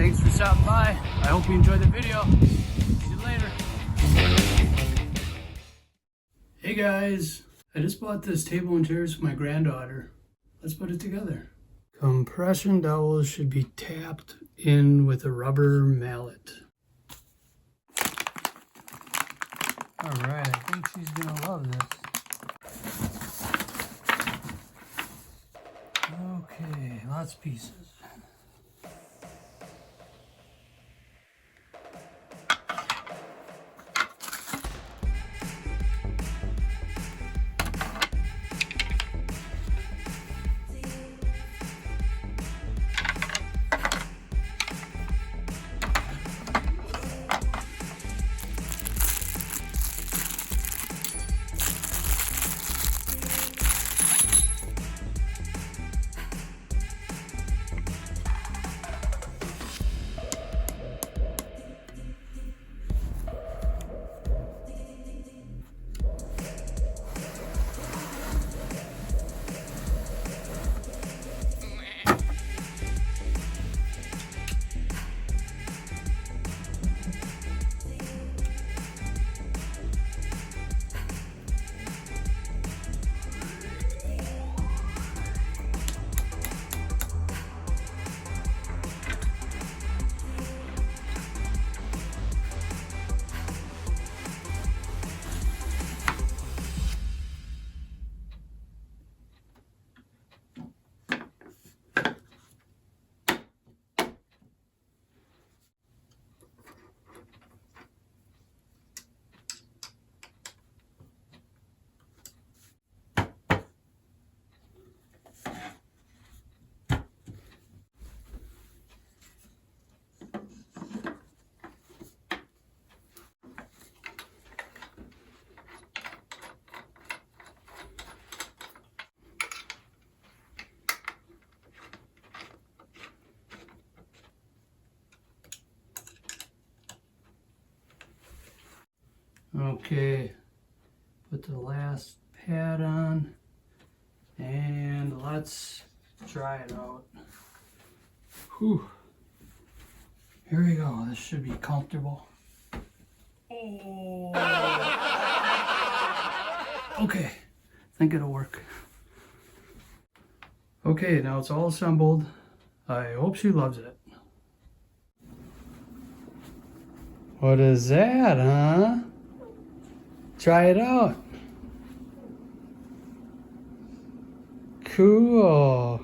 thanks for stopping by. I hope you enjoyed the video. See you later. Hey guys, I just bought this table and chairs for my granddaughter. Let's put it together. Compression dowels should be tapped in with a rubber mallet. All right, I think she's gonna love this. Okay, lots of pieces. Okay, put the last pad on and let's try it out. Whew. Here we go. This should be comfortable. Oh. Okay, I think it'll work. Okay, now it's all assembled. I hope she loves it. What is that, huh? Try it out. Cool.